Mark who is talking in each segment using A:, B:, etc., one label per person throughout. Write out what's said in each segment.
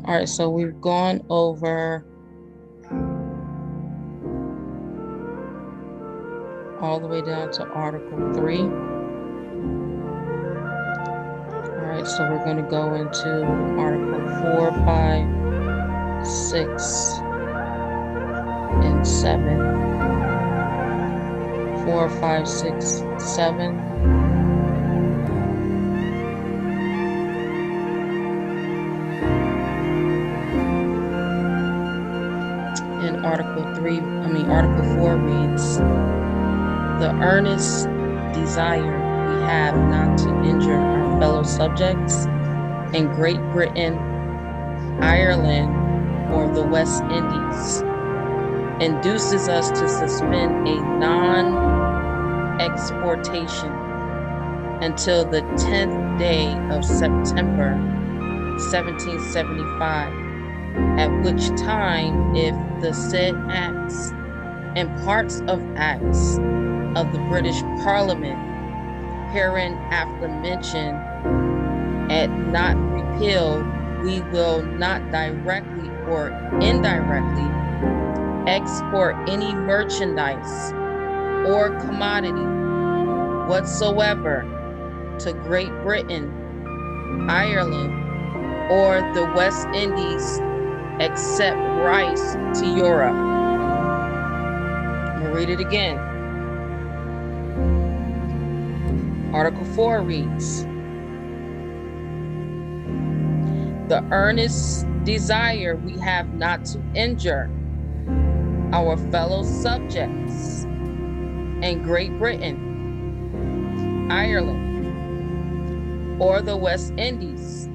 A: All right, so we've gone over all the way down to Article 3. All right, so we're going to go into Article 4, 5, 6, and 7. 4, 5, 6, 7. And Article 4 reads, the earnest desire we have not to injure our fellow subjects in Great Britain, Ireland, or the West Indies induces us to suspend a non-exportation until the 10th day of September 1775, at which time, if the said acts and parts of acts of the British Parliament hereinafter mentioned and not repealed, we will not directly or indirectly export any merchandise or commodity whatsoever to Great Britain, Ireland, or the West Indies, except rice to Europe. I'm gonna read it again. Article 4 reads, the earnest desire we have not to injure our fellow subjects in Great Britain, Ireland, or the West Indies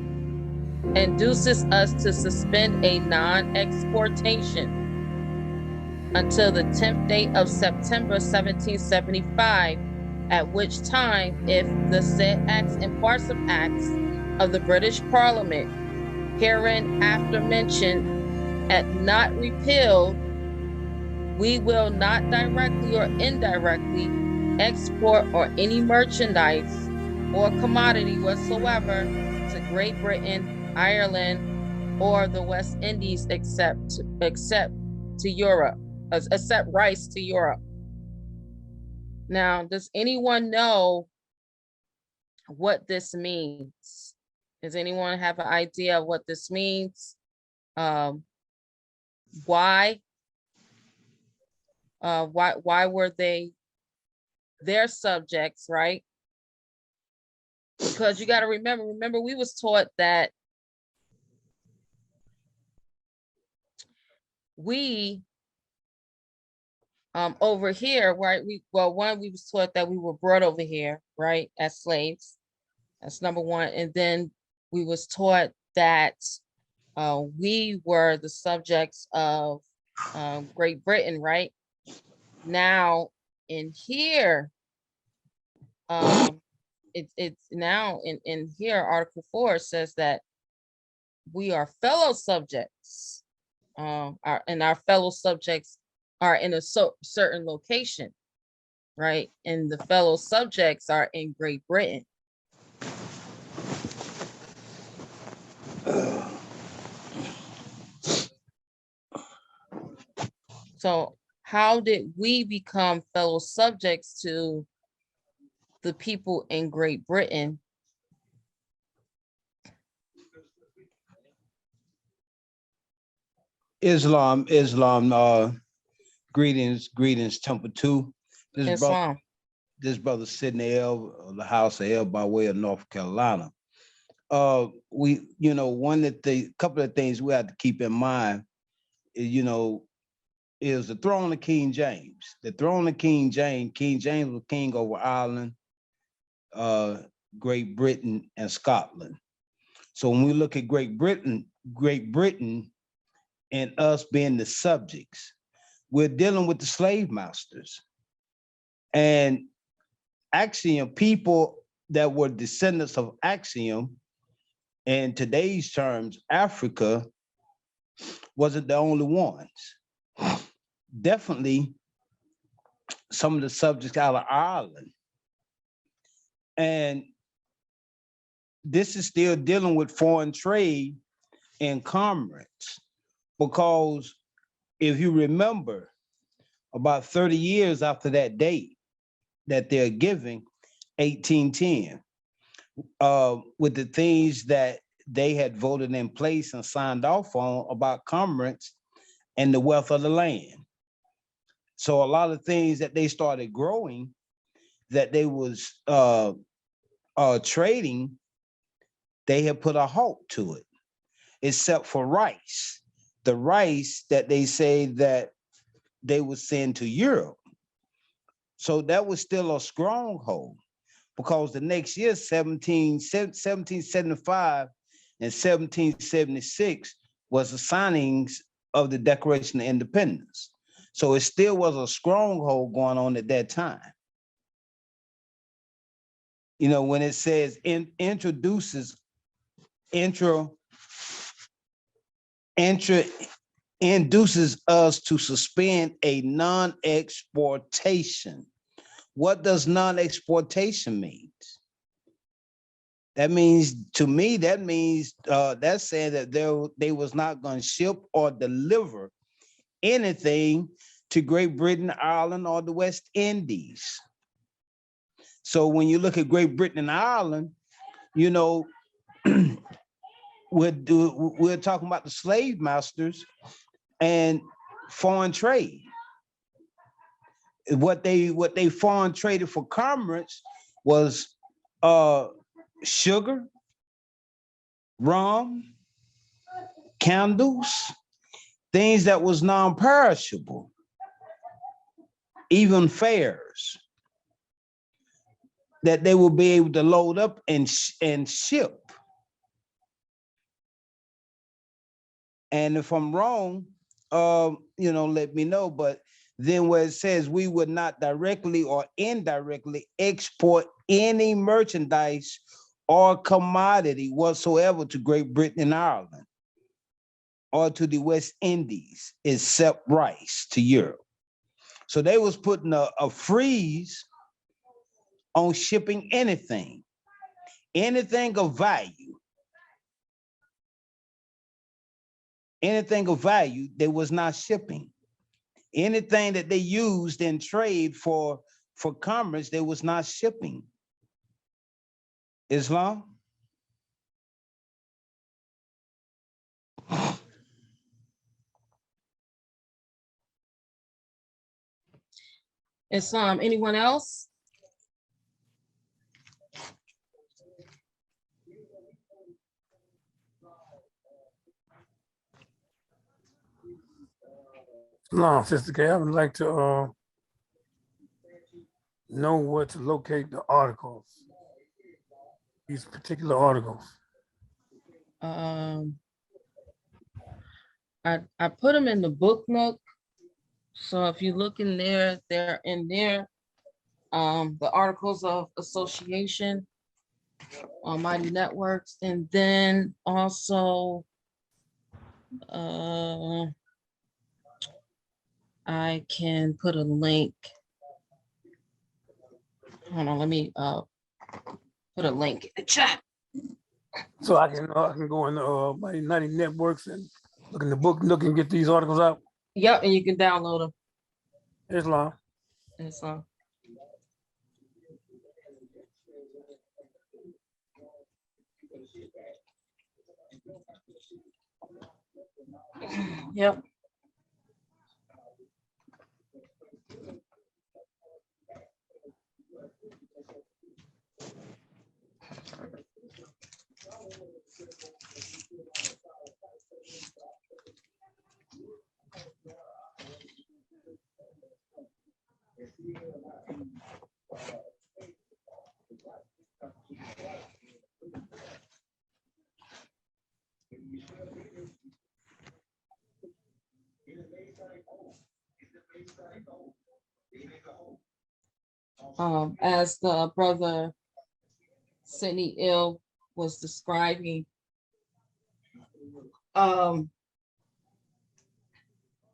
A: induces us to suspend a non-exportation until the 10th day of September 1775, at which time, if the said acts and parts of acts of the British Parliament hereinafter mentioned and not repealed, we will not directly or indirectly export or any merchandise or commodity whatsoever to Great Britain, Ireland, or the West Indies, except to Europe, except rice to Europe. Now, does anyone know what this means? Does anyone have an idea of what this means? Why were they their subjects, right? Because you got to remember we was taught that we over here, right? We was taught that we were brought over here, right, as slaves. That's number one. And then we was taught that we were the subjects of Great Britain, right? Now in here, it's now in here, Article 4 says that we are fellow subjects, and our fellow subjects are in a certain location, right? And the fellow subjects are in Great Britain. So how did we become fellow subjects to the people in Great Britain?
B: Islam, greetings, Temple 2.
A: Islam.
B: This brother Sidney L, the house of El by way of North Carolina. We, couple of things we have to keep in mind is, is the throne of King James. The throne of King James was king over Ireland, Great Britain, and Scotland. So when we look at Great Britain and us being the subjects, we're dealing with the slave masters. And Amexem, people that were descendants of Amexem, in today's terms, Africa, wasn't the only ones. Definitely some of the subjects out of Ireland. And this is still dealing with foreign trade in commerce, because if you remember, about 30 years after that date that they're giving, 1810, with the things that they had voted in place and signed off on about commerce and the wealth of the land. So a lot of things that they started growing, that they was trading, they had put a halt to it, except for rice. The rice that they say that they would send to Europe. So that was still a stronghold, because the next year, 1775 and 1776 was the signings of the Declaration of Independence. So it still was a stronghold going on at that time. You know, when it says induces us to suspend a non-exportation. What does non-exportation mean? That means, to me, that means that's saying that they was not going to ship or deliver anything to Great Britain, Ireland, or the West Indies. So when you look at Great Britain and Ireland, you know, we're talking about the slave masters and foreign trade. What they foreign traded for commerce was sugar, rum, candles, things that was non-perishable, even fares that they will be able to load up and ship. And if I'm wrong, you know, let me know. But then where it says we would not directly or indirectly export any merchandise or commodity whatsoever to Great Britain and Ireland or to the West Indies, except rice to Europe. So they was putting a freeze on shipping anything of value. Anything of value, they was not shipping. Anything that they used in trade for commerce, they was not shipping. Islam?
A: Islam, anyone else?
C: No, Sister K, I would like to know where to locate the articles, these particular articles.
A: I put them in the book nook. So if you look in there, they're in there. The articles of association on Mighty Networks, and then also I can put a link. Hold on, let me put a link in the chat.
C: So I can go in my Mighty Networks and look in the book nook and get these articles out.
A: Yep, and you can download them.
C: Islam.
A: Islam. Yep. As the brother Sidney Ill was describing,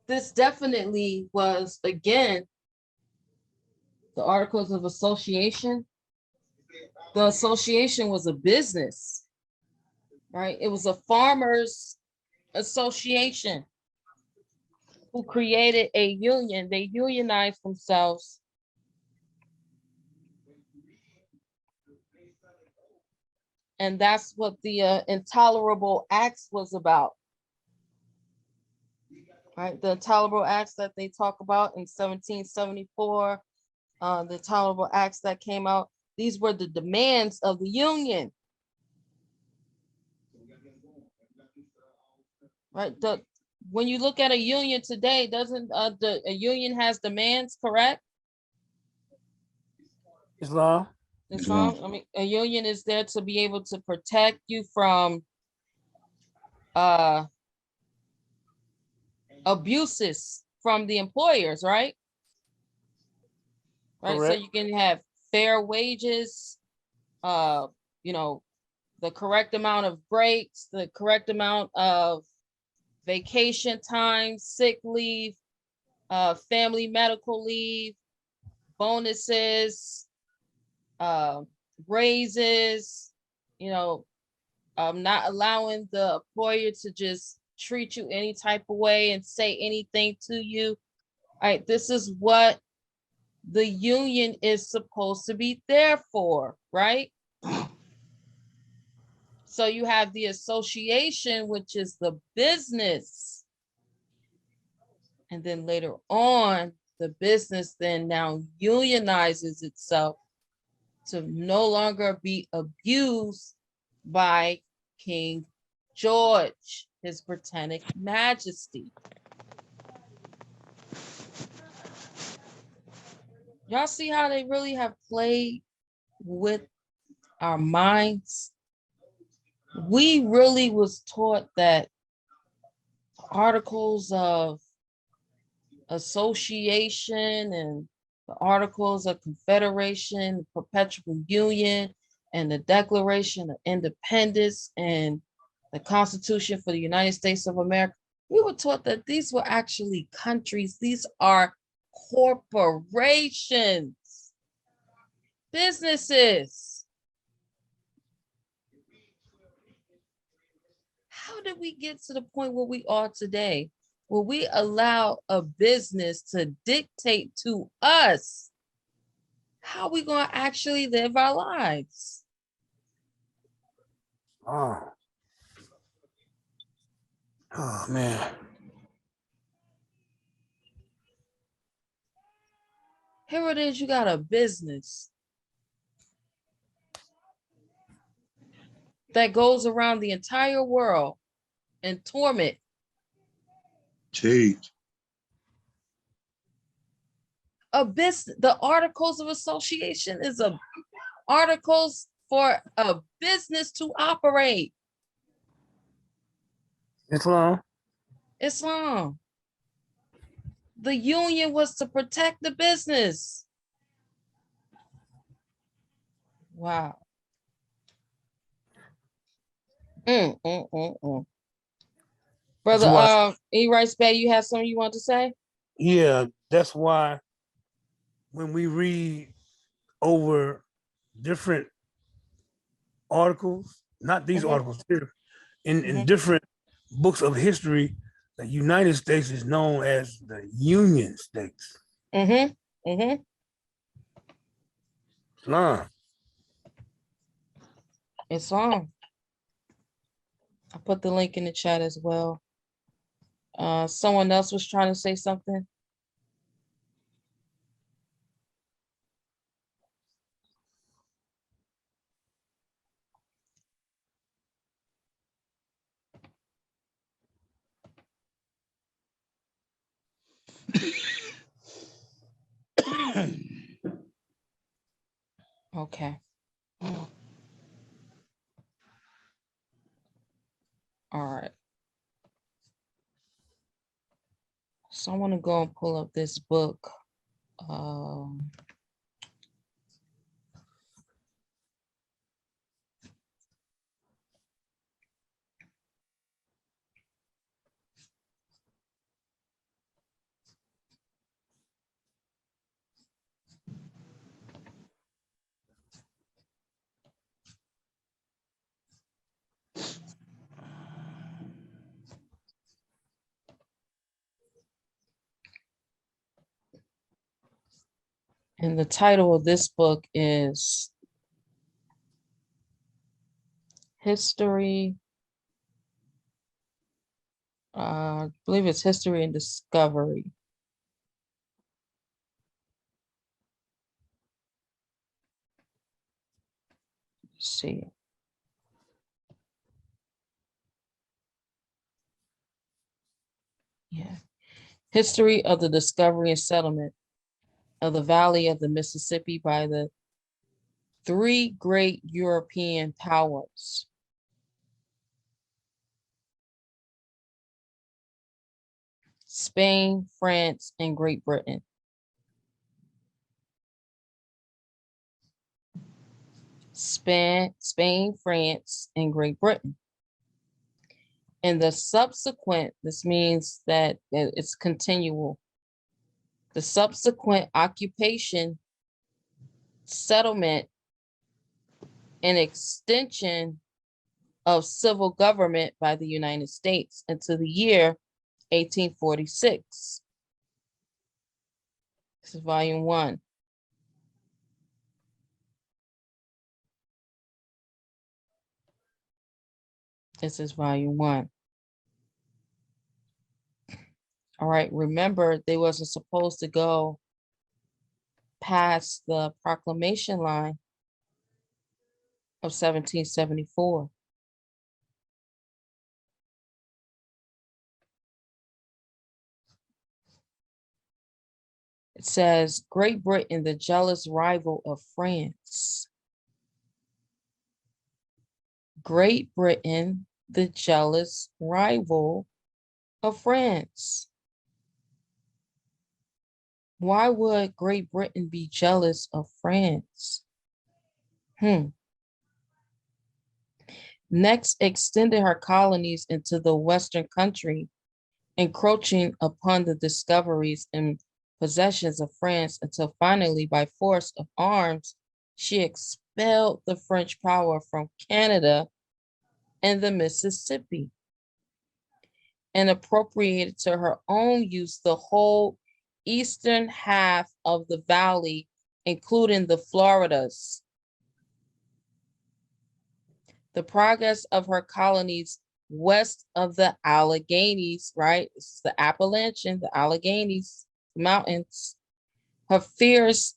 A: this definitely was, again, the Articles of Association. The association was a business, right? It was a farmers association who created a union. They unionized themselves. And that's what the intolerable acts was about. Right, the intolerable acts that they talk about in 1774, the intolerable acts that came out, these were the demands of the union. Right, when you look at a union today, doesn't a union has demands, correct?
C: Islam.
A: Islam. I mean, a union is there to be able to protect you from abuses from the employers, right? Right.
C: Correct.
A: So you can have fair wages, you know, the correct amount of breaks, the correct amount of vacation time, sick leave, family medical leave, bonuses, raises, you know, not allowing the employer to just treat you any type of way and say anything to you. All right, this is what the union is supposed to be there for, right? So you have the association, which is the business. And then later on, the business then now unionizes itself to no longer be abused by King George, his Britannic Majesty. Y'all see how they really have played with our minds? We really was taught that articles of association and the articles of confederation, perpetual union, and the Declaration of Independence and the Constitution for the United States of America. We were taught that these were actually countries. These are corporations, businesses. How did we get to the point where we are today, where we allow a business to dictate to us how we going to actually live our lives?
C: Oh man.
A: Here it is, you got a business that goes around the entire world and torment.
D: Change.
A: A business, the Articles of Association is a articles for a business to operate.
C: Islam.
A: Islam. The union was to protect the business. Wow. Brother, E. Rice Bay, you have something you want to say?
C: Yeah, that's why when we read over different articles, not these articles here, in different books of history, the United States is known as the Union States. Islam.
A: Islam. I put the link in the chat as well. Someone else was trying to say something. Okay. All right. So I want to go and pull up this book. And the title of this book is History, I believe it's History and Discovery. Let's see. Yeah. History of the Discovery and Settlement of the Valley of the Mississippi by the three great European powers. Spain, France, and Great Britain. Spain, France, and Great Britain. And the subsequent, this means that it's continual. The subsequent occupation, settlement, and extension of civil government by the United States until the year 1846. This is volume 1. This is volume 1. All right, remember they wasn't supposed to go past the proclamation line of 1774. It says, Great Britain, the jealous rival of France. Great Britain, the jealous rival of France. Why would Great Britain be jealous of France? Next, extended her colonies into the Western country, encroaching upon the discoveries and possessions of France until finally, by force of arms, she expelled the French power from Canada and the Mississippi and appropriated to her own use the whole eastern half of the valley, including the Floridas. The progress of her colonies west of the Alleghenies, right? This is the Appalachian, the Alleghenies Mountains. Her fierce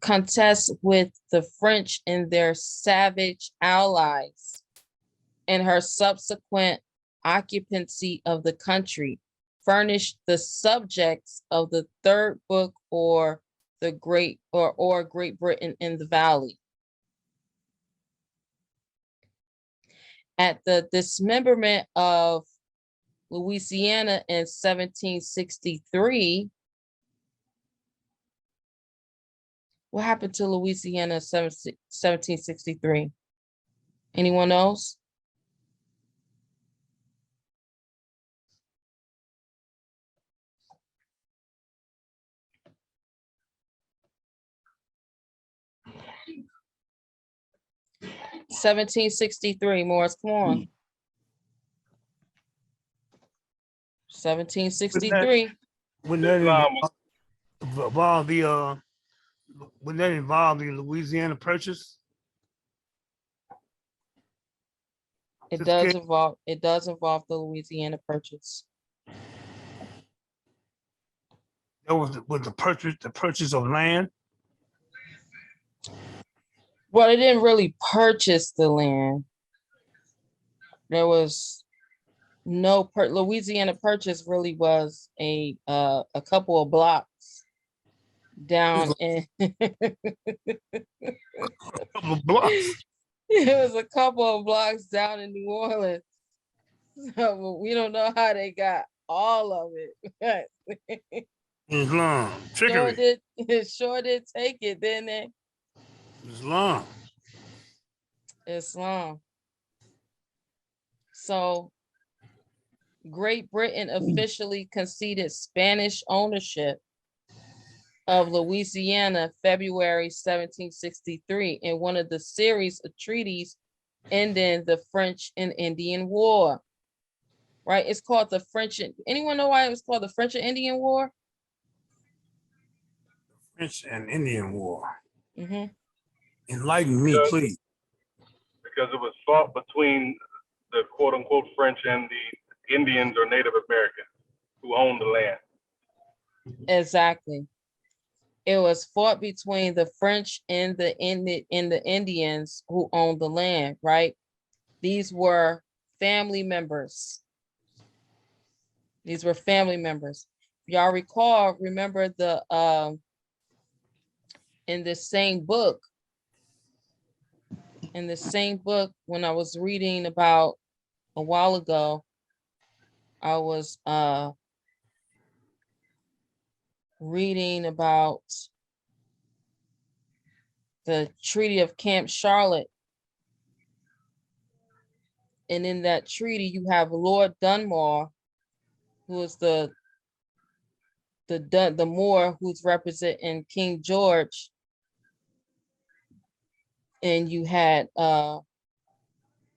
A: contest with the French and their savage allies, and her subsequent occupancy of the country furnished the subjects of the third book, or the Great Britain in the Valley. At the dismemberment of Louisiana in 1763, what happened to Louisiana in 1763? Anyone else? (1763), Morris, come on. 1763.
C: Wouldn't that involve the Louisiana Purchase?
A: It does involve the Louisiana Purchase.
C: That was the purchase of land.
A: Well, they didn't really purchase the land. There was no Louisiana Purchase. Really was a couple of blocks down in. It was a couple of blocks down in New Orleans. So we don't know how they got all of it.
C: Islam. Trickery.
A: Sure did take it, didn't they? Islam. So Great Britain officially conceded Spanish ownership of Louisiana February 1763 in one of the series of treaties ending the French and Indian War. Right? It's called the French. Anyone know why it was called the French and Indian War?
C: French and Indian War.
A: Mhm.
C: Enlighten me, please.
D: Because it was fought between the quote unquote French and the Indians or Native Americans who owned the land.
A: Exactly. It was fought between the French and the Indians who owned the land, right? These were family members. These were family members. Y'all recall, remember the in the same book, when I was reading about a while ago, I was reading about the Treaty of Camp Charlotte. And in that treaty, you have Lord Dunmore, who is the Moor who's representing King George. And you had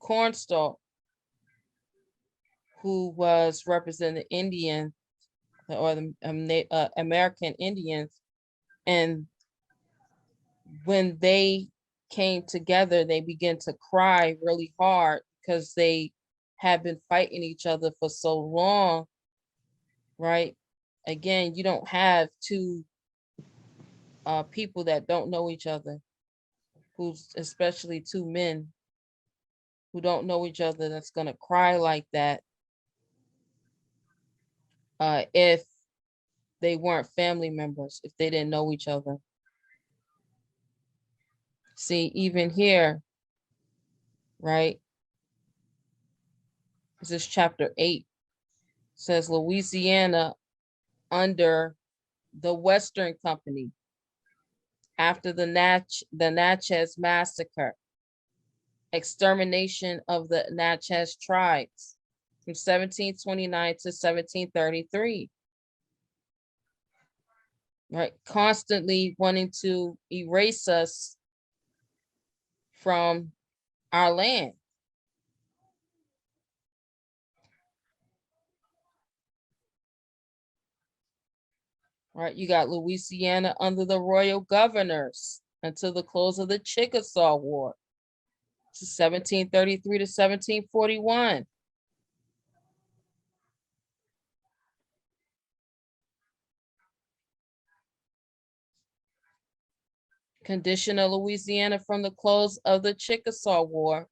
A: Krystal, who was representing the Indian or the American Indians. And when they came together, they began to cry really hard because they had been fighting each other for so long, right? Again, you don't have two people that don't know each other, who's especially two men who don't know each other, that's gonna cry like that if they weren't family members, if they didn't know each other. See, even here, right? This is chapter 8, says Louisiana under the Western Company after the Natchez Massacre, extermination of the Natchez tribes from 1729 to 1733. Right, constantly wanting to erase us from our land. Right, you got Louisiana under the royal governors until the close of the Chickasaw War, 1733 to 1741. Condition of Louisiana from the close of the Chickasaw War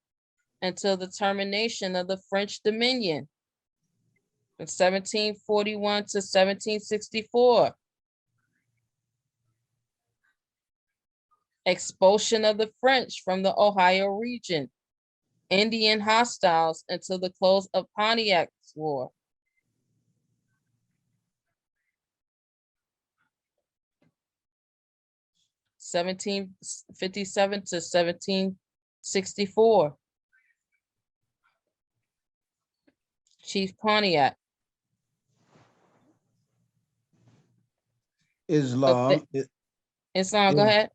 A: until the termination of the French Dominion from 1741 to 1764. Expulsion of the French from the Ohio region, Indian hostiles until the close of Pontiac's War. (1757 to 1764). Chief Pontiac.
B: Islam.
A: Islam, go ahead.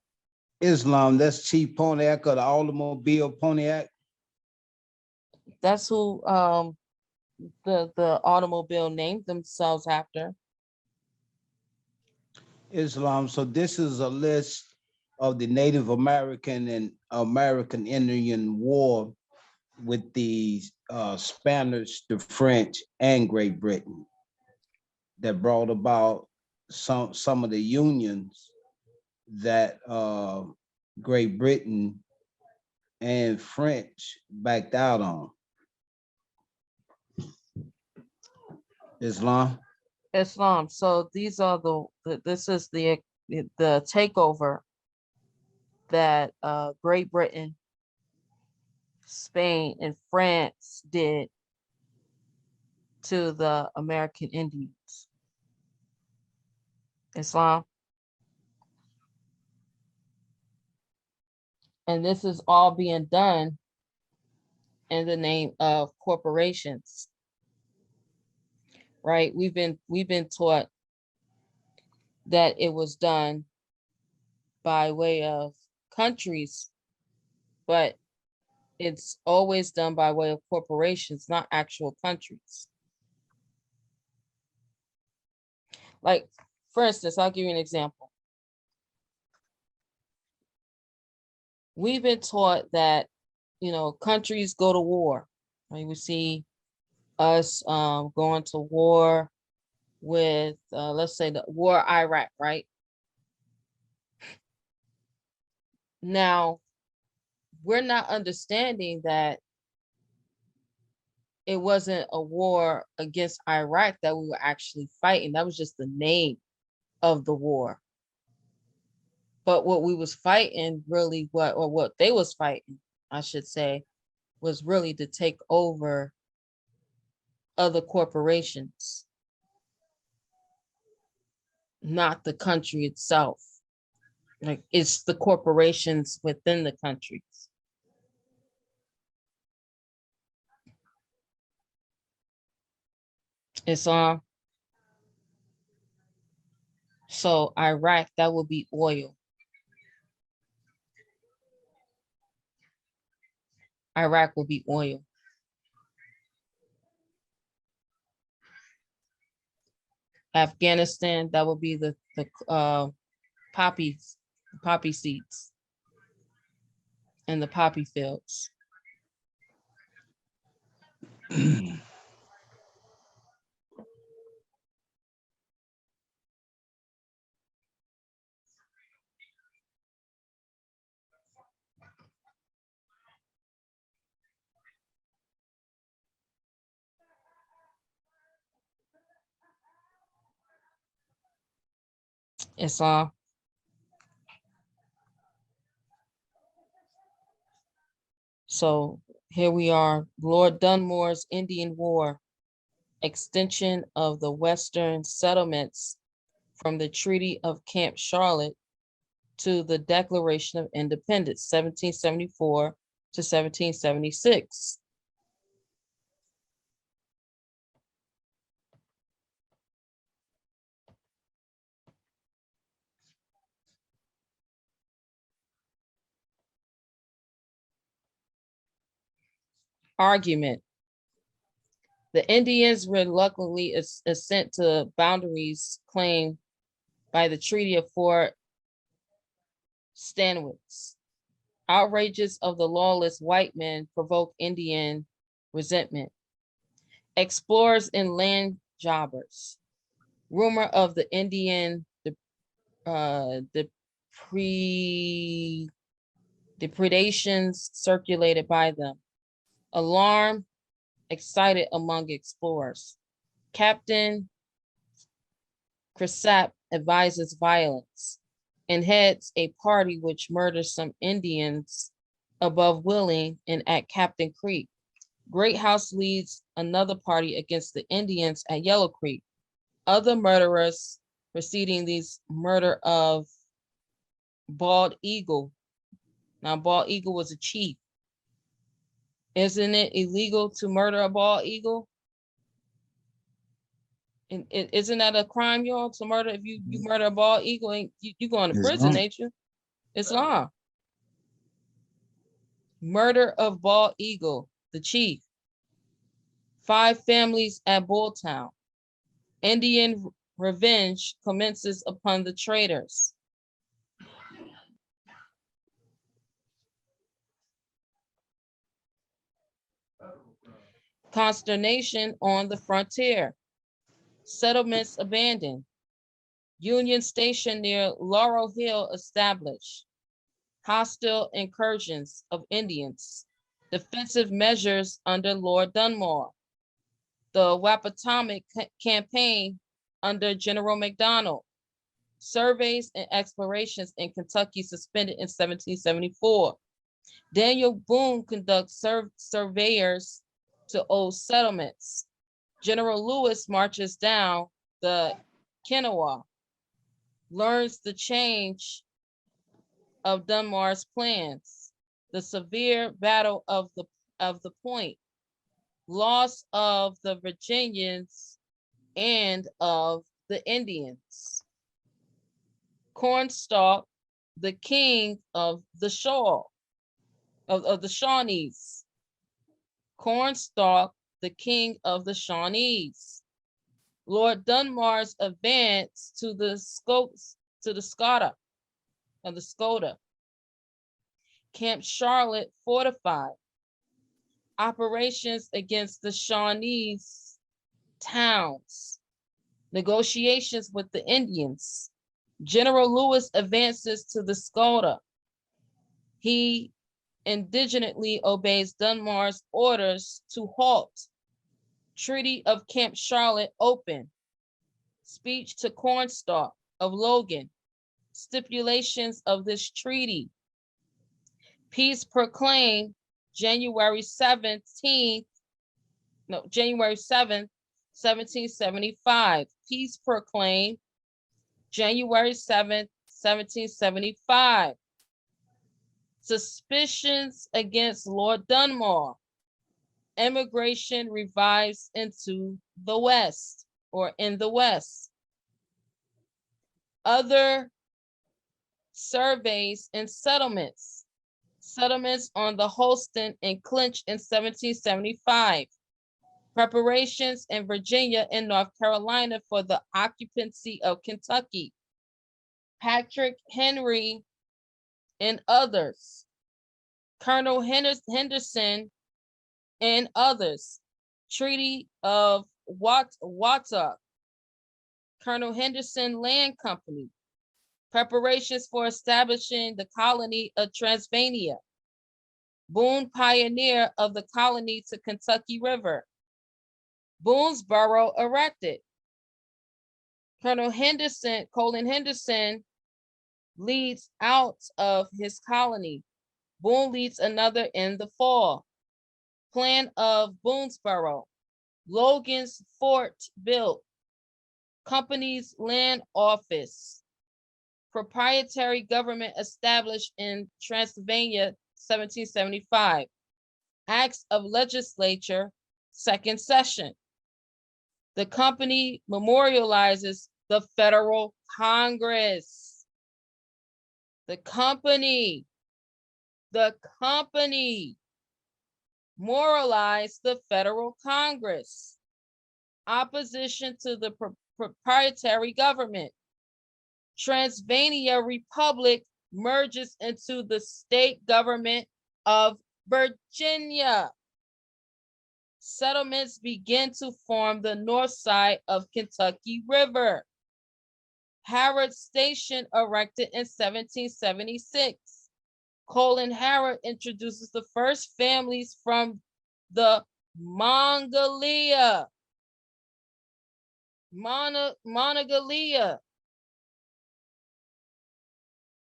B: Islam, that's Chief Pontiac or the automobile Pontiac.
A: That's who the automobile named themselves after.
B: Islam. So this is a list of the Native American and American Indian War with the Spanish, the French, and Great Britain that brought about some of the unions that Great Britain and French backed out on. Islam.
A: Islam. So these are this is the takeover that Great Britain, Spain, and France did to the American Indians. Islam. And this is all being done in the name of corporations. Right? We've been taught that it was done by way of countries, but it's always done by way of corporations, not actual countries. Like, for instance, I'll give you an example. we've been taught that, you know, countries go to war. Right? We see us going to war with, let's say, the war Iraq, right? Now, we're not understanding that it wasn't a war against Iraq that we were actually fighting. That was just the name of the war. But what we was fighting really, what they was fighting, I should say, was really to take over other corporations, not the country itself. Like, it's the corporations within the countries. It's on. So Iraq, that would be oil. Iraq will be oil. Afghanistan, that would be the poppy seeds and the poppy fields. It's on. So here we are, Lord Dunmore's Indian War, extension of the Western settlements from the Treaty of Camp Charlotte to the Declaration of Independence, 1774 to 1776. Argument. The Indians reluctantly assent to boundaries claimed by the Treaty of Fort Stanwix. Outrages of the lawless white men provoke Indian resentment. Explorers and land jobbers. Rumor of the Indian depredations circulated by them. Alarm excited among explorers. Captain Krystal advises violence and heads a party which murders some Indians above Wheeling and at Captain Creek. Great House leads another party against the Indians at Yellow Creek. Other murderers preceding these murder of Bald Eagle. Now, Bald Eagle was a chief. Isn't it illegal to murder a bald eagle? And isn't that a crime, y'all, to murder? If you murder a bald eagle, and you going to prison, ain't you? Islam. Murder of bald eagle, the chief. 5 families at Bulltown. Indian revenge commences upon the traitors. Consternation on the frontier. Settlements abandoned. Union Station near Laurel Hill established. Hostile incursions of Indians. Defensive measures under Lord Dunmore. The Wappatomic campaign under General McDonald. Surveys and explorations in Kentucky suspended in 1774. Daniel Boone conducts surveyors to old settlements. General Lewis marches down the Kanawha, learns the change of Dunmore's plans, the severe battle of the Point, loss of the Virginians and of the Indians. Cornstalk, the king of the of the Shawnees. Cornstalk, the king of the Shawnees. Lord Dunmore's advance to the Skota. Camp Charlotte fortified. Operations against the Shawnese towns. Negotiations with the Indians. General Lewis advances to the Scotia. He indigently obeys Dunmar's orders to halt. Treaty of Camp Charlotte open. Speech to Cornstalk of Logan. Stipulations of this treaty. Peace proclaimed January 7th, 1775. Peace proclaimed January 7th, 1775. Suspicions against Lord Dunmore. Immigration revives into the West or in the West. Other surveys and settlements. Settlements on the Holston and Clinch in 1775. Preparations in Virginia and North Carolina for the occupancy of Kentucky. Patrick Henry and others. Colonel Henderson and others. Treaty of Watauga. Colonel Henderson Land Company. Preparations for establishing the colony of Transylvania. Boone, pioneer of the colony to Kentucky River. Boonesboro erected. Colonel Colin Henderson leads out of his colony. Boone leads another in the fall. Plan of Boonesboro. Logan's Fort built. Company's land office. Proprietary government established in Transylvania, 1775. Acts of legislature, second session. The company memorializes the Federal Congress. The company memorialized the Federal Congress. Opposition to the proprietary government. Transylvania Republic merges into the state government of Virginia. Settlements begin to form the north side of Kentucky River. Harrod Station erected in 1776. Colin Harrod introduces the first families from the Mongolia.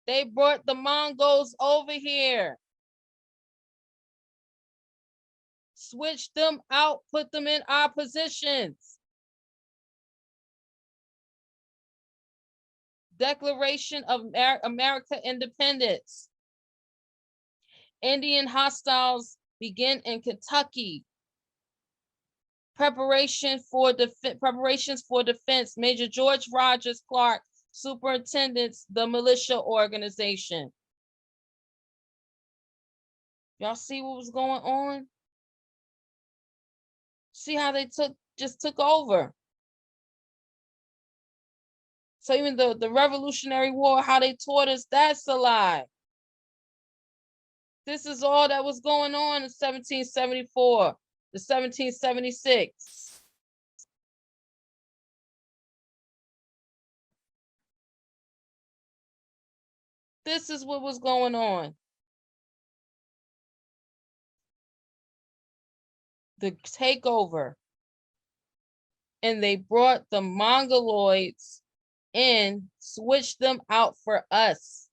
A: They brought the Mongols over here. Switched them out, put them in our positions. Declaration of America Independence. Indian hostiles begin in Kentucky. Preparations for defense. Major George Rogers Clark superintendents the militia organization. Y'all see what was going on? See how they just took over. So even the Revolutionary War, how they taught us, that's a lie. This is all that was going on in 1774 to 1776. This is what was going on. The takeover. And they brought the Mongoloids in, switched them out for us.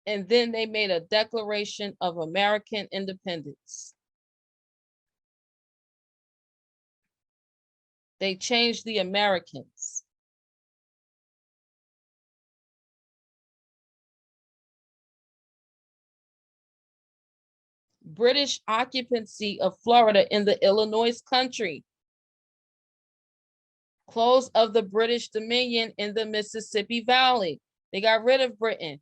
A: And then they made a Declaration of American Independence. They changed the Americans. British occupancy of Florida in the Illinois country. Close of the British Dominion in the Mississippi Valley. They got rid of Britain.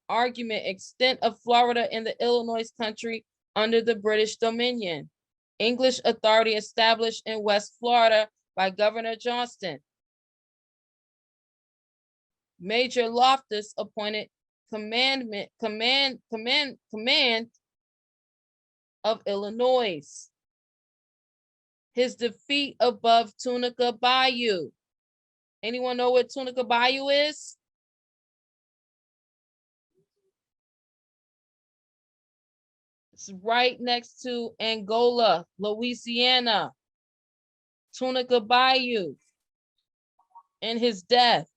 A: Argument, extent of Florida in the Illinois country under the British Dominion. English authority established in West Florida by Governor Johnston. Major Loftus appointed command of Illinois. His defeat above Tunica Bayou. Anyone know what Tunica Bayou is? It's right next to Angola, Louisiana. Tunica Bayou. And his death.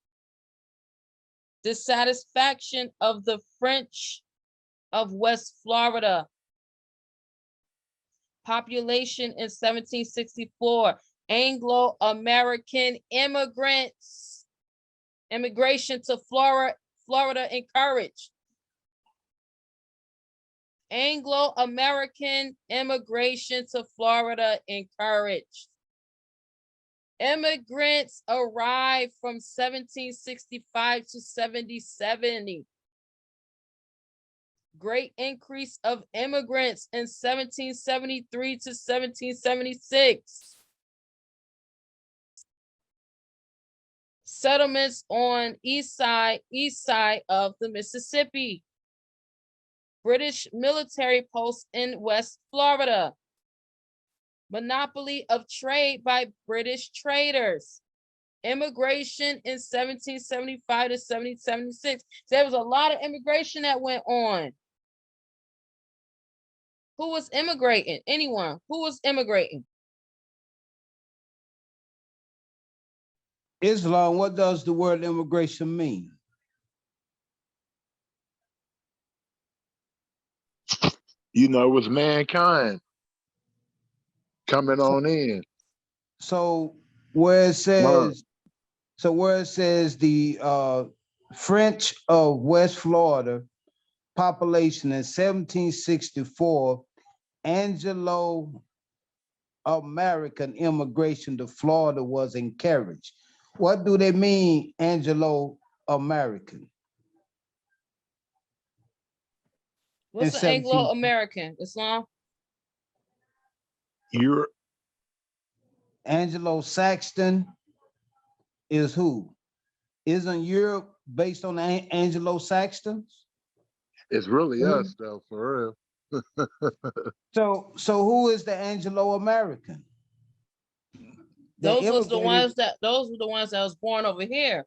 A: Dissatisfaction of the French of West Florida. Population in 1764. Anglo-American immigrants. Immigration to Florida encouraged. Anglo-American immigration to Florida encouraged. Immigrants arrived from 1765 to 1770. Great increase of immigrants in 1773 to 1776. Settlements on east side of the Mississippi. British military posts in West Florida. Monopoly of trade by British traders. Immigration in 1775 to 1776. There was a lot of immigration that went on. Who was immigrating? Anyone? Who was immigrating?
B: Islam, what does the word immigration mean?
E: You know, it was mankind coming on in.
B: So where it says, the French of West Florida population in 1764, Anglo-American immigration to Florida was encouraged. What do they mean, Anglo-American?
A: What's an Anglo-American? Islam?
E: You're
B: Anglo-Saxon is who? Isn't Europe based on Anglo-Saxons?
E: it's really us though, for real.
B: So who is the Anglo-American?
A: Those were the ones that was born over here.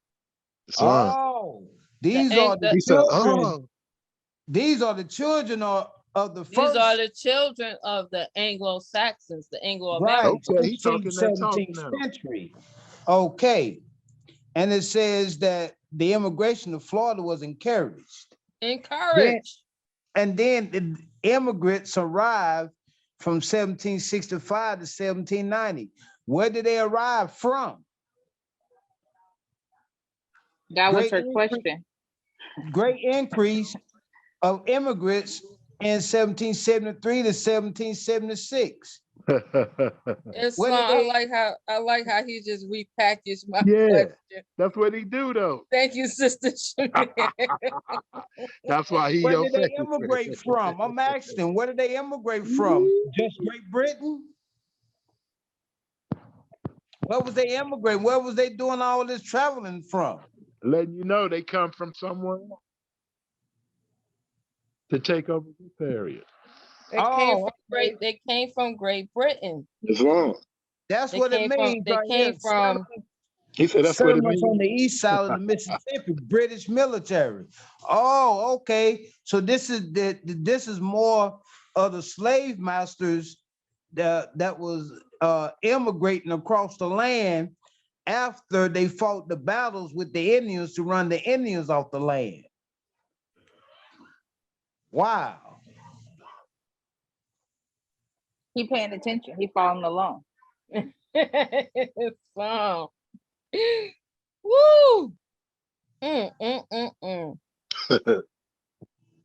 B: Oh, these are the
E: He said,
B: children.
E: oh,
B: These are the children of the first.
A: These are the children of the Anglo-Saxons, the Anglo-Americans.
B: Right,
E: okay, he talking that talk
B: 17th
E: now.
B: century. Okay, and it says that the immigration to Florida was encouraged.
A: Encouraged.
B: And then the immigrants arrived from 1765 to 1790. Where did they arrive from?
F: That was her question.
B: Great increase of immigrants in 1773 to 1776.
A: Islam, I like how he just repackaged my
E: Yeah,
A: question.
E: that's what he do though.
A: Thank you, Sister Shamir.
E: That's why he
B: Where
E: your
B: did they
E: favorite.
B: immigrate from? I'm asking, where did they immigrate from? Just Great Britain? Where was they immigrating? Where was they doing all this traveling from?
E: Letting you know they come from somewhere else to take over this area.
A: They came from Great Britain.
E: Islam.
B: That's
A: They
B: what it
A: came from-
B: means.
A: they
B: right
A: came
B: here.
A: from-
E: He said that's what it
B: Settlements
E: means.
B: on the east side of the Mississippi, British military. Oh, okay. So this is more of the slave masters that was immigrating across the land after they fought the battles with the Indians to run the Indians off the land. Wow.
F: He paying attention. He following along.
A: Islam. Woo!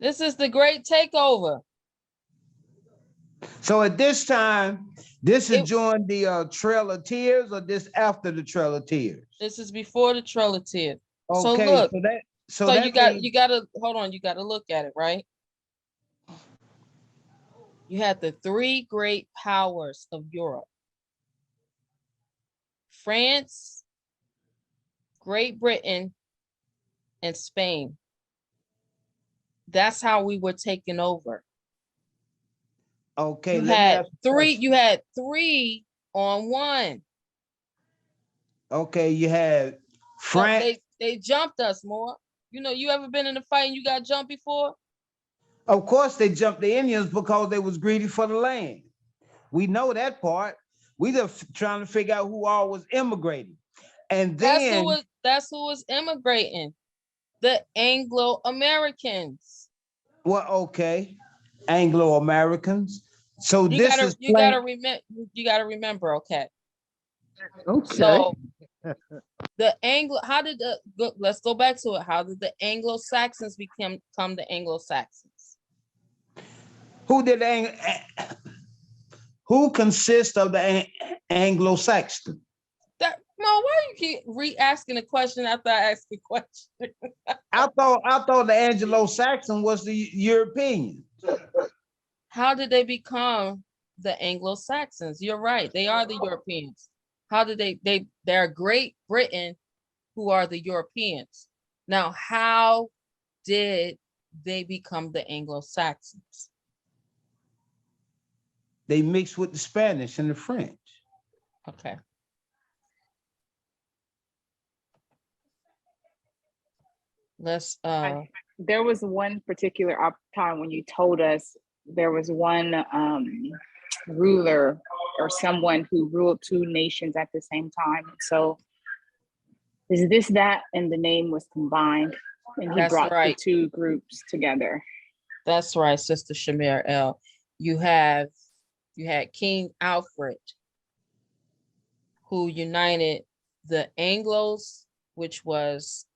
A: This is the great takeover.
B: So at this time, this is during the Trail of Tears, or this after the Trail of Tears?
A: This is before the Trail of Tears. So
B: Okay,
A: look,
B: so
A: you gotta hold on, you gotta look at it, right? You had the three great powers of Europe: France, Great Britain, and Spain. That's how we were taken over.
B: Okay,
A: You
B: let me ask you a question.
A: you had 3 on 1.
B: Okay, you had
A: So
B: France.
A: they jumped us more. You know, you ever been in a fight and you got jumped before?
B: Of course, they jumped the Indians because they was greedy for the land. We know that part. We just trying to figure out who all was immigrating. And then
A: That's who was immigrating. The Anglo-Americans.
B: well, okay, Anglo-Americans. So
A: You
B: this
A: gotta
B: is plain.
A: you gotta remember, okay.
E: Okay.
A: So the let's go back to it. How did the Anglo-Saxons become the Anglo-Saxons?
B: Who consists of the Anglo-Saxon?
A: Why you keep re-asking the question after I ask the question?
B: I thought the Anglo-Saxon was the European.
A: How did they become the Anglo-Saxons? You're right. They are the Europeans. How did they're Great Britain who are the Europeans. Now, how did they become the Anglo-Saxons?
B: They mixed with the Spanish and the French.
A: Okay. Let's
F: there was one particular time when you told us there was one ruler or someone who ruled 2 nations at the same time. So is this that, and the name was combined and he
A: That's
F: brought
A: right.
F: the 2 groups together?
A: That's right, Sister Shamir L. You had King Alfred, who united the Anglos, which was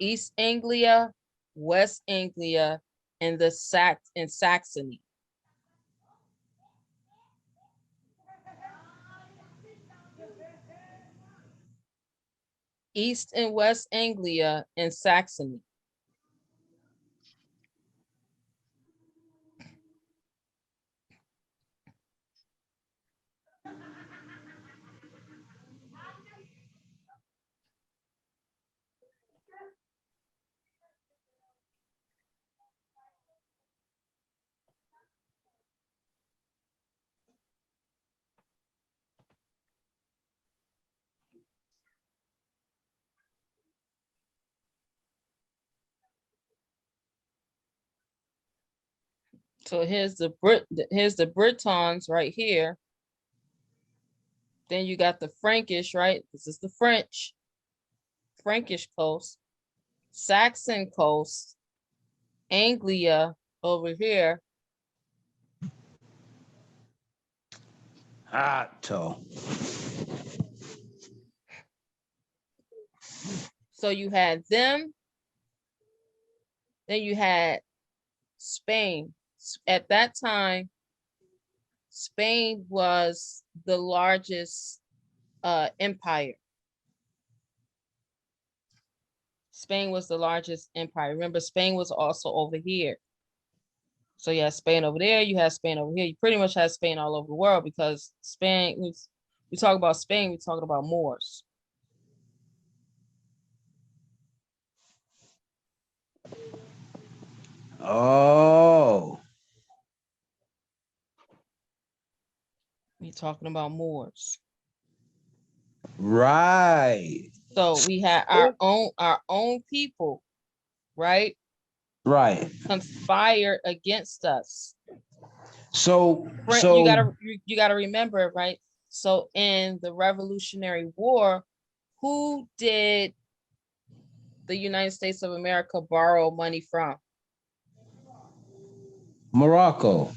A: East Anglia, West Anglia, and Saxony. East and West Anglia and Saxony. So here's the Britons right here. Then you got the Frankish, right? This is the Frankish coast, Saxon coast, Anglia over here. So you had them, then you had Spain. At that time, Spain was the largest empire. Spain was the largest empire. Remember, Spain was also over here. So you have Spain over there, you have Spain over here. You pretty much have Spain all over the world because Spain, we talk about Spain, we're talking about Moors.
B: Oh.
A: We're talking about Moors.
B: Right.
A: So we had our own people, right?
B: Right.
A: Conspired against us.
B: So
A: You gotta remember, right? So in the Revolutionary War, who did the United States of America borrow money from?
B: Morocco.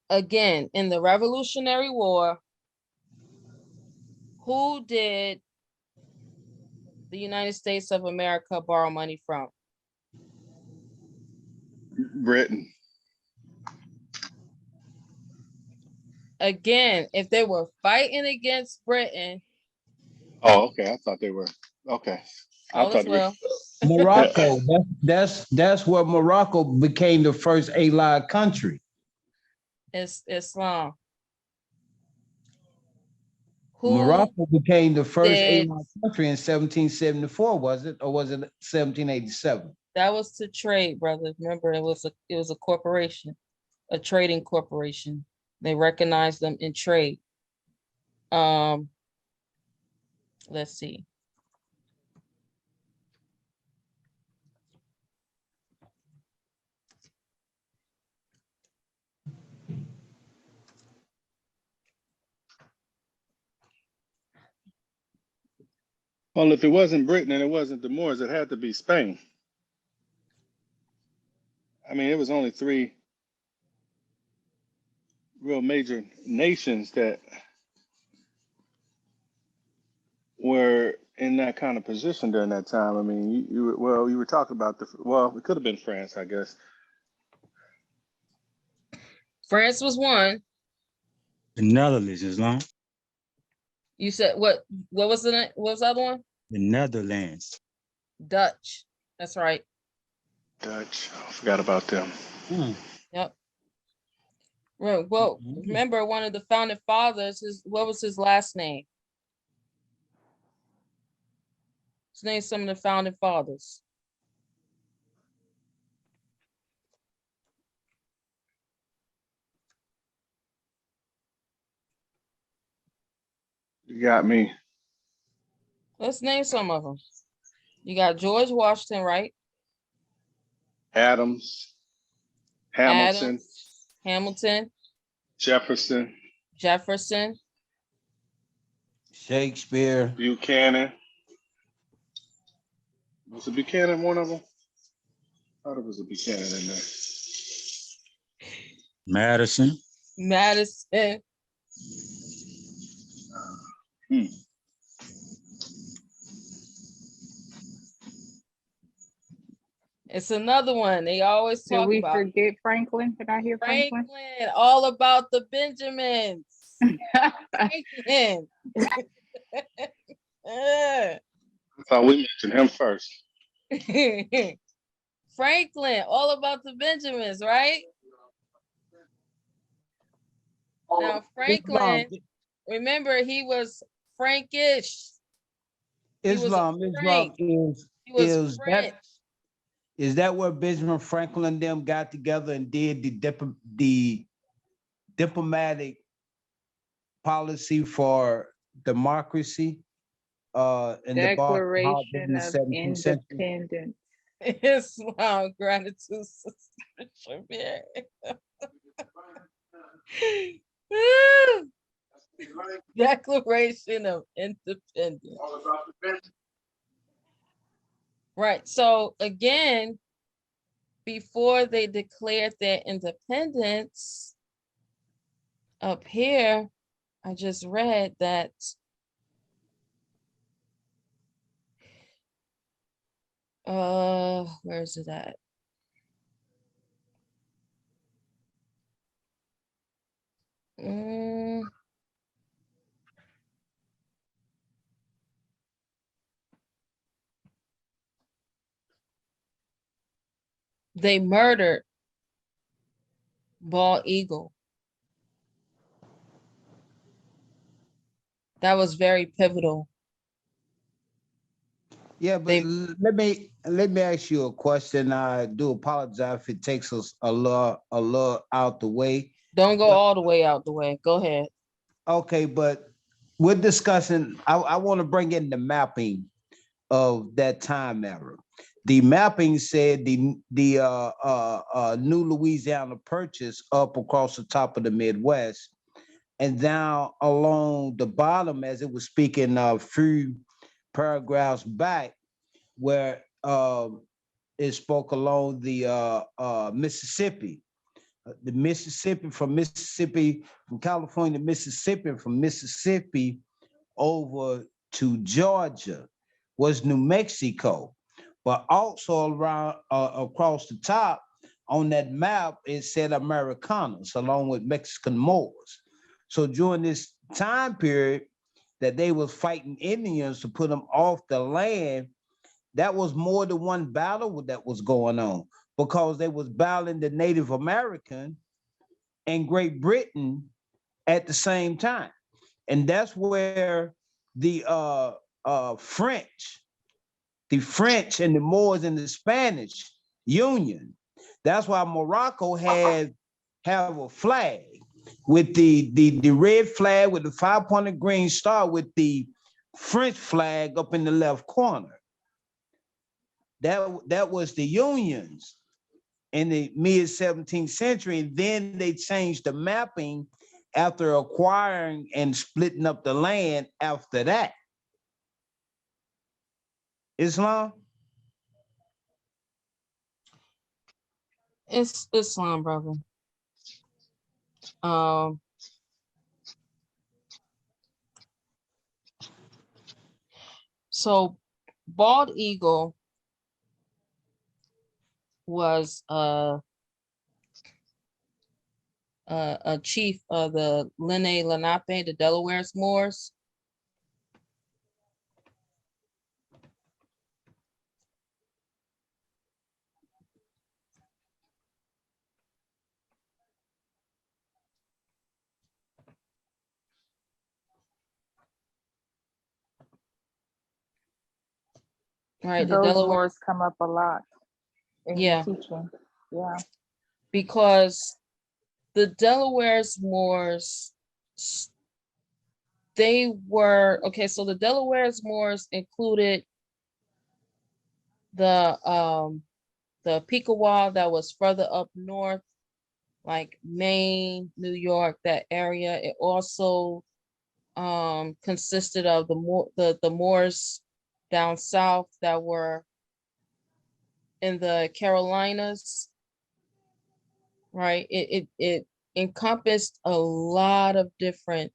A: Again, in the Revolutionary War, who did the United States of America borrow money from?
E: Britain.
A: Again, if they were fighting against Britain.
E: Oh, okay. I thought they were. Okay.
A: All is well.
B: Morocco. That's where Morocco became the first allied country.
A: It's Islam. Who
B: Morocco became the first
A: did
B: Arab country in 1774, was it? Or was it 1787?
A: that was to trade, brother. Remember, it was a corporation, a trading corporation. They recognized them in trade. Let's see.
G: Well, if it wasn't Britain and it wasn't the Moors, it had to be Spain. I mean, it was only three real major nations that were in that kind of position during that time. I mean, you were talking about it could have been France, I guess.
A: France was one.
H: The Netherlands, Islam.
A: You said what? What was the other one?
H: The Netherlands.
A: Dutch. That's right.
G: Dutch. I forgot about them.
A: Yep. Right. Well, remember one of the founding fathers. What was his last name? Let's name some of the founding fathers.
G: You got me.
A: Let's name some of them. You got George Washington, right?
G: Adams, Hamilton,
A: Hamilton,
G: Jefferson,
B: Shakespeare.
G: Buchanan. Was it Buchanan one of them? I thought it was a Buchanan in there.
H: Madison.
A: It's another one. They always
F: Did
A: talk
F: we
A: about
F: forget Franklin? Did I hear Franklin?
A: all about the Benjamins. Franklin.
G: I thought we mentioned him first.
A: Franklin, all about the Benjamins, right? Now Franklin, remember he was Frankish.
B: Islam is
A: French.
B: Is that where Benjamin Franklin and them got together and did the diplomatic policy for democracy? In
F: Declaration of Independence.
A: Islam, gratitude, sister. Declaration of Independence. Right. So again, before they declared their independence, up here, I just read that where is it at? They murdered Bald Eagle. That was very pivotal.
B: Yeah, but let me ask you a question. I do apologize if it takes us a lot out the way.
A: Don't go all the way out the way. Go ahead.
B: Okay, but we're discussing. I want to bring in the mapping of that time era. The mapping said the New Louisiana Purchase up across the top of the Midwest, and down along the bottom, as it was speaking a few paragraphs back, where it spoke along the Mississippi. The Mississippi, from California to Mississippi, and from Mississippi over to Georgia was New Mexico. But also around across the top on that map, it said Americanos along with Mexican Moors. So during this time period that they was fighting Indians to put them off the land, that was more than one battle that was going on, because they was battling the Native American and Great Britain at the same time. And that's where the French and the Moors and the Spanish union. That's why Morocco have a flag with the red flag with the 5-pointed green star with the French flag up in the left corner. That was the unions in the mid 17th century. And then they changed the mapping after acquiring and splitting up the land after that. Islam?
A: It's Islam, brother. So Bald Eagle was a chief of the Lenape, the Delaware's Moors. Right, the
F: Those
A: Delaware.
F: words come up a lot in
A: Yeah.
F: your teaching. Yeah.
A: Because the Delaware's Moors, they were, okay, so the Delaware's Moors included the Pequot that was further up north, like Maine, New York, that area. It also consisted of the Moors down south that were in the Carolinas, right? It encompassed a lot of different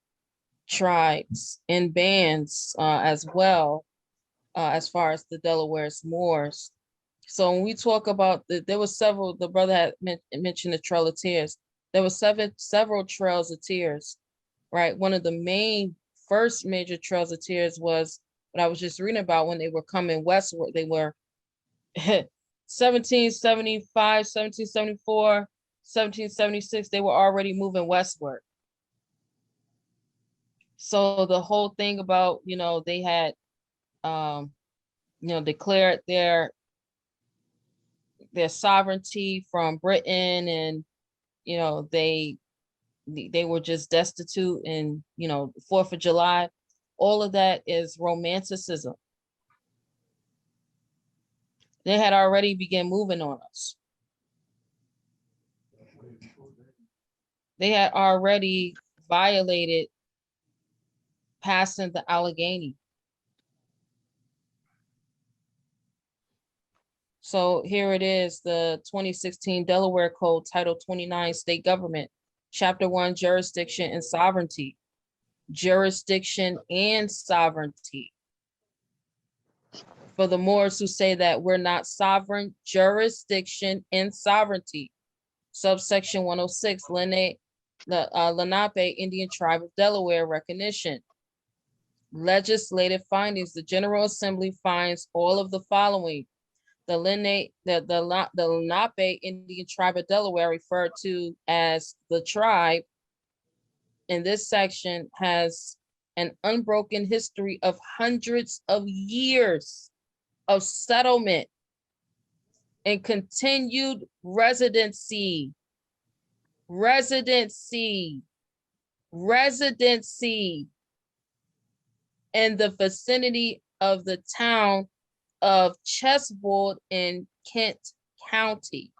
A: tribes and bands as well, as far as the Delaware's Moors. So when we talk about there were several, the brother had mentioned the Trail of Tears. There were several Trails of Tears, right? One of the first major Trails of Tears was what I was just reading about when they were coming westward. They were 1775, 1774, 1776, they were already moving westward. So the whole thing about, they had, declared their sovereignty from Britain, and, they were just destitute, and, 4th of July, all of that is romanticism. They had already begun moving on us. They had already violated passing the Allegheny. So here it is, the 2016 Delaware Code, Title 29, State Government, Chapter 1, Jurisdiction and Sovereignty. Jurisdiction and sovereignty. For the Moors who say that we're not sovereign, jurisdiction and sovereignty. Subsection 106, Lenape Indian Tribe of Delaware recognition. Legislative findings. The General Assembly finds all of the following. The Lenape Indian Tribe of Delaware, referred to as the tribe in this section, has an unbroken history of hundreds of years of settlement and continued residency in the vicinity of the town of Cheswold in Kent County.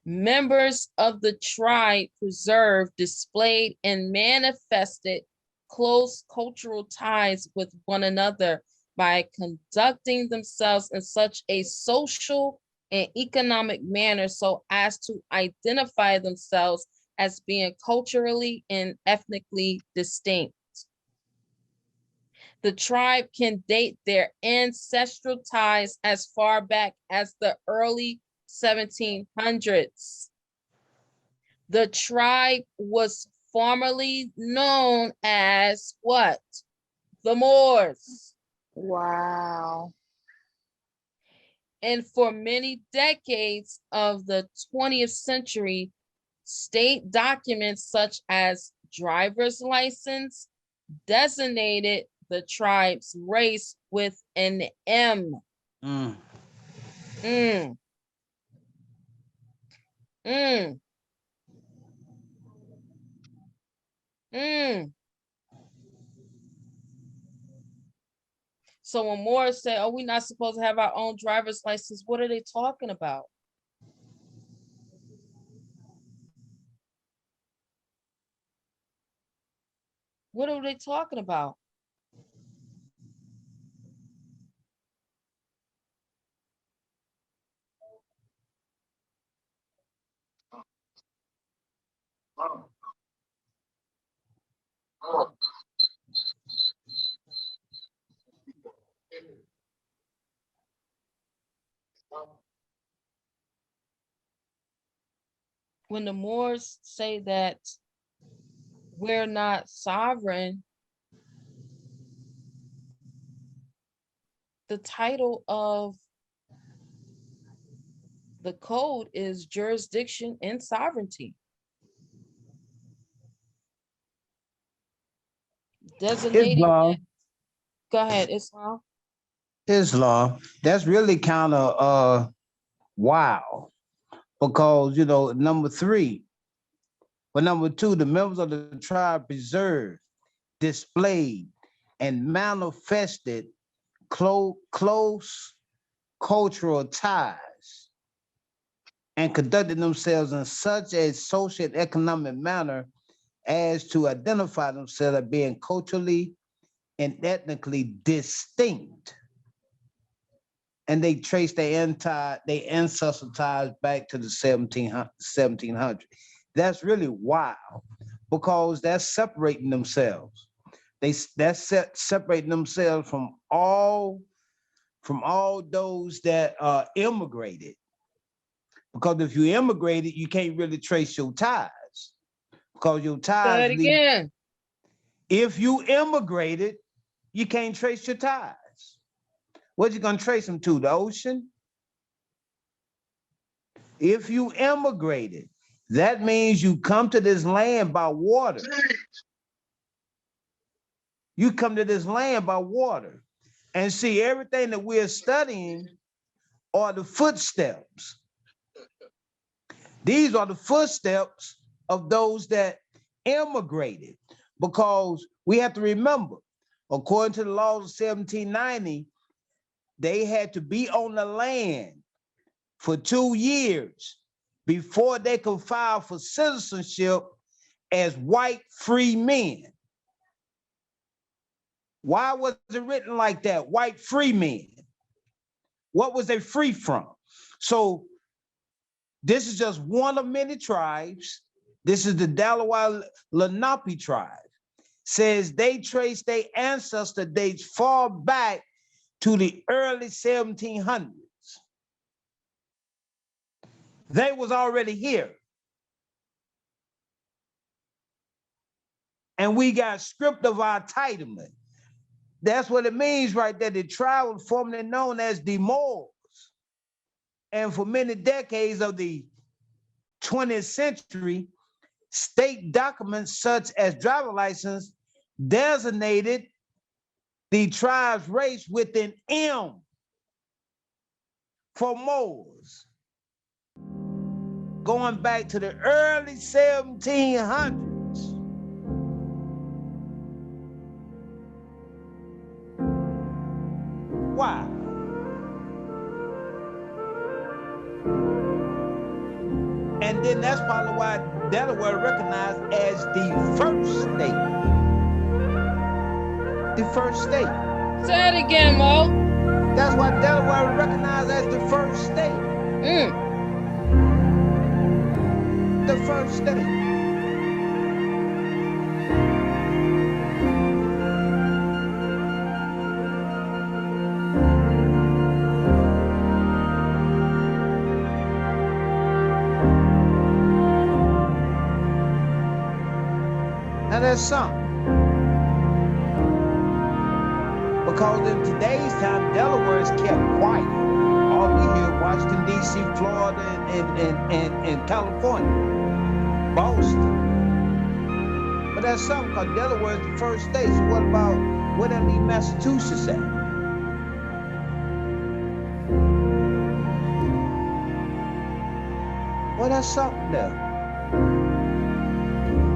A: Members of the tribe preserved, displayed, and manifested close cultural ties with one another by conducting themselves in such a social and economic manner so as to identify themselves as being culturally and ethnically distinct. The tribe can date their ancestral ties as far back as the early 1700s. The tribe was formerly known as what? The Moors.
F: Wow.
A: And for many decades of the 20th century, state documents such as driver's license designated the tribe's race with an M.
B: Mm.
A: Mm. Mm. Mm. So when Moors say, oh, we're not supposed to have our own driver's license, what are they talking about? What are they talking about? When the Moors say that we're not sovereign, the title of the code is jurisdiction and sovereignty. Designating
B: Islam.
A: that. Go ahead, Islam.
B: Islam. That's really kind of wow. Because, you know, number 3, but number 2, the members of the tribe preserved, displayed, and manifested close cultural ties and conducted themselves in such a social and economic manner as to identify themselves as being culturally and ethnically distinct. And they trace their ancestral ties back to the 1700s. That's really wild, because that's separating themselves. That's separating themselves from all those that immigrated. Because if you immigrated, you can't really trace your ties, because your
A: Say
B: ties
A: it
B: lead.
A: again.
B: If you immigrated, you can't trace your ties. What you gonna trace them to? The ocean? If you immigrated, that means you come to this land by water. You come to this land by water. And see, everything that we're studying are the footsteps. These are the footsteps of those that immigrated, because we have to remember, according to the laws of 1790, they had to be on the land for 2 years before they could file for citizenship as white free men. Why was it written like that? White free men. What was they free from? So this is just one of many tribes. This is the Delaware Lenape tribe. Says they trace their ancestor dates far back to the early 1700s. They was already here. And we got script of our entitlement. That's what it means right there. The tribe was formerly known as the Moors. And for many decades of the 20th century, state documents such as driver license designated the tribe's race with an M for Moors, going back to the early 1700s. Why? And then that's probably why Delaware recognized as the first state. The first state.
A: Say it again, Mo.
B: That's why Delaware recognized as the first state. The first state. Now there's something. Because in today's time, Delaware is kept quiet. All we hear, Washington, D.C., Florida, and California, Boston. But that's something, because Delaware is the first state. So what about, where that leave Massachusetts at? Well, that's something there.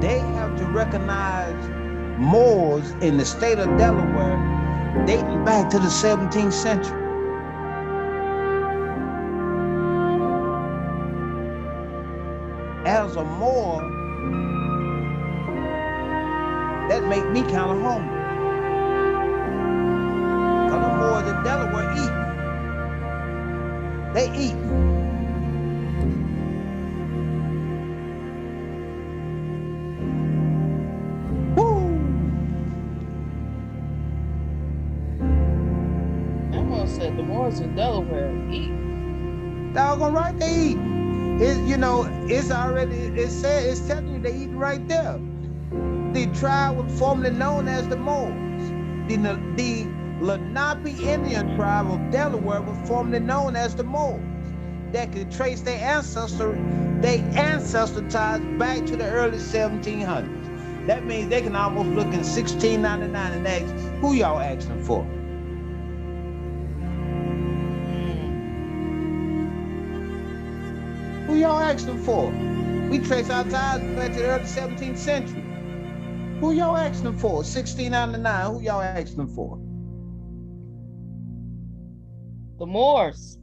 B: They have to recognize Moors in the state of Delaware dating back to the 17th century. As a Moor, that make me kind of hungry. Because the Moors in Delaware eat. They eat.
A: Said the Moors in Delaware eat.
B: Doggone right, they eat. It's already, it's telling you they eat right there. The tribe was formerly known as the Moors. The Lenape Indian tribe of Delaware was formerly known as the Moors. That could trace their ancestor ties back to the early 1700s. That means they can almost look in 1699 and ask, who y'all asking for? Who y'all asking for? We trace our ties back to the early 17th century. Who y'all asking for? 1699, who y'all asking for?
A: The Moors.